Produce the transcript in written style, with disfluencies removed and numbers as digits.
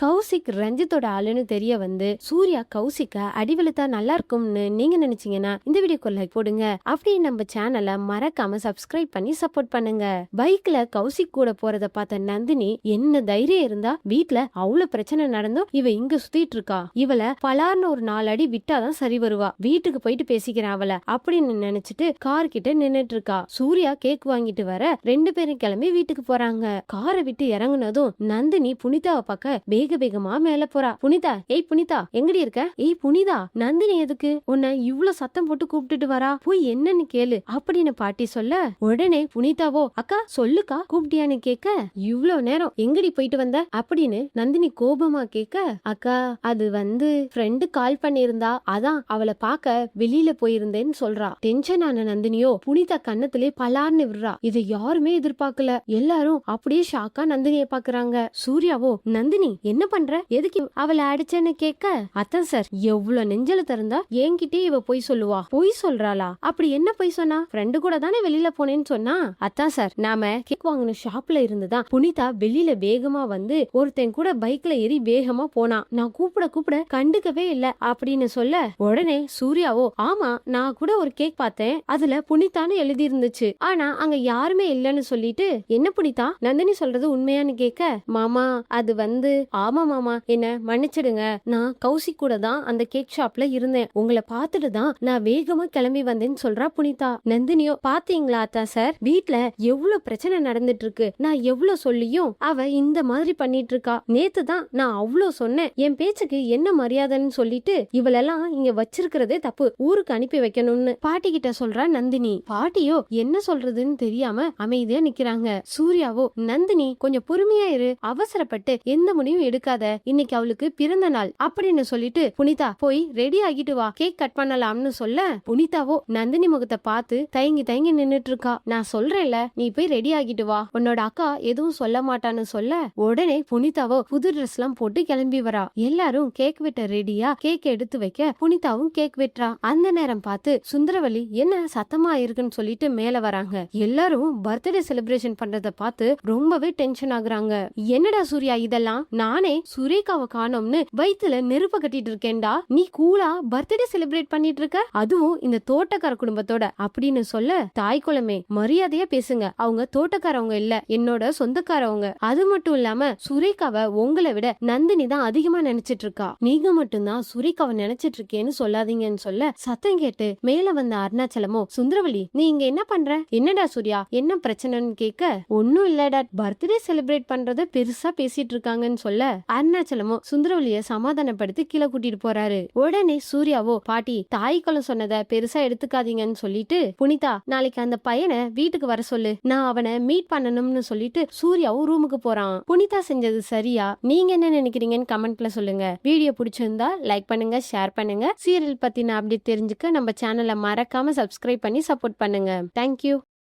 கௌசிக் ரஞ்சித்தோட ஆளுன்னு தெரிய வந்து சூர்யா கௌசிக்க அடிவெளுத்தா நல்லா இருக்கும்னு நீங்க நினைச்சீங்கன்னா இந்த வீடியோக்கு லைக் போடுங்க. அப்படியே நம்ம சேனலை மறக்காம சப்ஸ்கிரைப் பண்ணி சப்போர்ட் பண்ணுங்க. பைக்ல கௌசிக் கூட போறத பார்த்த நந்தினி என்ன தைரியம் இருந்தா வீட்டுல அவ்வளவு பிரச்சனை நடந்தும் இவ இங்க சுத்திட்டு இருக்கா, இவளை பலார்னு ஒரு 4 அடி விட்டாதான் சரி வருவா, வீட்டுக்கு போயிட்டு பேசிக்கிறேன் அவளை அப்படின்னு நினைச்சிட்டு கார் கிட்ட நின்னுட்டு இருக்கா. சூர்யா கேக் வாங்கிட்டு வர 2 பேரும் கிளம்பி வீட்டுக்கு போறாங்க. காரை விட்டு இறங்குனதும் நந்தினி புனிதாவை பார்க்க வேக வேகமா மேல போறா. புனிதா, ஏய் புனிதா எங்கடி இருக்க? ஏய் புனிதா, நந்தினி எதுக்கு உன்னை இவ்ளோ சத்தம் போட்டு கூப்பிட்டுட்டு வரா, போய் என்னன்னு கேளு அப்படின்னு பாட்டி சொல்ல, உடனே புனிதாவோ அக்கா சொல்லுக்கா கூப்பிட்டியான்னு கேட்க, இவ்ளோ நேரம் எங்கடி போயிட்டு வந்த அப்படின்னு நந்தினி கோபமா கேட்க, அக்கா அது வந்து ஃப்ரெண்டு கால் பண்ணிருந்தா அதான் அவளை பார்க்க வெளியில போயிருந்தேன்னு சொல்றா. டென்ஷன் ஆன நந்தினியோ புனிதா கண்ணத்திலே பலார்னு விடுறா. இதை யாருமே எதிர்பார்க்கல. எல்லாரும் அப்படியே ஷாக்கா நந்தினியை பாக்குறாங்க. சூர்யாவோ நந்தினி என்ன பண்ற, எதுக்கு அவளை அடிச்சேன்னு கேட்க, அத்தான் சார் எவ்வளவு நெஞ்சல திறந்தா என்கிட்டே இவ பொய் சொல்லுவா, பொய் சொல்றாளா, அப்படி என்ன பொய் சொன்னா, ஃப்ரெண்டு கூட தானே வெளியில போனேன்னு சொன்னா. அத்தான் சார் நாம கேக் வாங்கின ஷாப்ல இருந்துதான் புனிதா வெளியில வேகமா வந்து ஒருத்தன் கூட பைக்ல ஏறி வேகமா போனா, நான் கூப்பிட கூப்பிட கண்டுக்கவே இல்ல அப்படின்னு சொல்ல, உடனே சூர்யாவோ ஆமா நான் கூட ஒரு கேக் பார்த்தேன், அதுல புனிதான்னு எழுதி இருந்துச்சு, ஆனா அங்க யாருமே இல்லன்னு சொல்லிட்டு, என்ன புனிதா நந்தினி சொல்றது உண்மையான்னு கேட்க, மாமா அது வந்து ஆமா மாமா என்ன மன்னிச்சிடுங்க, நான் கௌசிக் கூட தான் அந்த கேக் ஷாப்ல இருந்தேன், உங்களை பார்த்துட்டு தான் நான் வேகமா கிளம்பி வந்தேன்னு சொல்றா புனிதா. நந்தினியோ பாத்தீங்களா அத்தா சார் வீட்ல எவ்வளவு பிரச்சனை நடந்துட்டு இருக்கு, நான் எவ்வளவு சொல்லியும் அவ இந்த மாதிரி பண்ணிட்டு இருக்கா, நேத்து தான் நான் அவ்வளவு சொன்னேன், என் பேச்சுக்கு என்ன மரியாதைன்னு சொல்லிட்டு இவளெல்லாம் இங்க வச்சிருக்கிறதே தப்பு, ஊருக்கு அனுப்பி வைக்கணும்னு பாட்டி கிட்ட சொல்றா நந்தினி. பாட்டியோ என்ன சொல்றதுன்னு தெரியாம அமைதியா நிக்கிறாங்க. சூர்யாவோ நந்தினி கொஞ்சம் பொறுமையா இரு, அவசரப்பட்டு எந்த முடிவும் எடுக்காத, இன்னைக்கு அவளுக்கு பிறந்த நாள் அப்படின்னு சொல்லிட்டு புனிதா போய் ரெடி ஆகிட்டு வா கேக் கட் பண்ணலாம்னு சொல்ல, புனிதாவோ நந்தினி முகத்தை பார்த்து தயங்கி தயங்கி நின்னுட்டு இருக்கா. நான் சொல்றேன்ல நீ போய் ரெடி ஆகிட்டு வா, உன்னோட அக்கா எதுவும் சொல்ல மாட்டான்னு சொல்ல, உடனே புனிதாவோ புது ட்ரெஸ் எல்லாம் போட்டு கிளம்பி வரா. எல்லாரும் கேக் வெட்ட ரெடியா கேக் எடுத்து வைக்க புனிதாவும் கேக் வெட்டுறா. அந்த நேரம் பார்த்து சுந்தரவல்லி என்ன சத்தமா இருக்குன்னு சொல்லிட்டு மேல வராங்க. எல்லாரும் பர்த்டே செலிப்ரேஷன் பண்றத பார்த்து ரொம்பவே டென்ஷன் ஆகுறாங்க. என்னடா சூர்யா இதெல்லாம், நானே சுரேகாவை காணோம்னு வயித்துல நெருப்ப கட்டிட்டு இருக்கேன்டா, நீ கூலா பர்த்டே செலிப்ரேட் பண்ணிட்டு இருக்க, அதுவும் இந்த தோட்டக்கார குடும்பத்தோட அப்படின்னு சொல்ல, தாய் குலமே மரியாதையா பேசுங்க, அவங்க தோட்டக்காரவங்க இல்ல என்னோட சொந்தக்காரவங்க, அது மட்டும் இல்லாம சுரேகாவை உங்களை விட நந்தினி தான் அதிகமா நினைச்சிட்டு இருக்கா, நீங்க மட்டும்தான் சுரேகாவை நினைச்சிட்டு இருக்கேன்னு சொல்லாதீங்கன்னு சொல்ல, சத்தம் கேட்டு மேல வந்த அருணாச்சலமோ சுந்தரவல்லி நீ இங்க என்ன பண்ற, என்னடா சூர்யா என்ன பிரச்சனைன்னு கேட்க, ஒன்னும் இல்லடா பர்த்டே செலிப்ரேட் பண்றத பெருசா பேசிட்டு இருக்காங்கன்னு சொல்ல, அருணாச்சலமோ சுந்தரவல்லிய சமாதானப்படுத்தி கீழே கூட்டிட்டு போறாரு. உடனே சூர்யாவோ பாட்டி தாய்க்குளம் சொன்னதை பெருசா எடுத்துக்காதீங்கன்னு சொல்லிட்டு, புனிதா நாளைக்கு அந்த பையனை வீட்டுக்கு வர சொல்லு, நான் அவனை மீட் பண்ணணும்னு சொல்லிட்டு சூர்யாவும் ரூமுக்கு போறான். புனிதா செஞ்சது சரியா, நீங்க என்ன நினைக்கிறீங்கன்னு கமெண்ட்ல சொல்லுங்க. வீடியோ பிடிச்சிருந்தா லைக் பண்ணுங்க, ஷேர் பண்ணுங்க. சீரியல் பத்தின அப்டேட் தெரிஞ்சுக்க நம்ம சேனலை மறக்காம சப்ஸ்கிரைப் பண்ணி சப்போர்ட் பண்ணுங்க. தேங்க்யூ.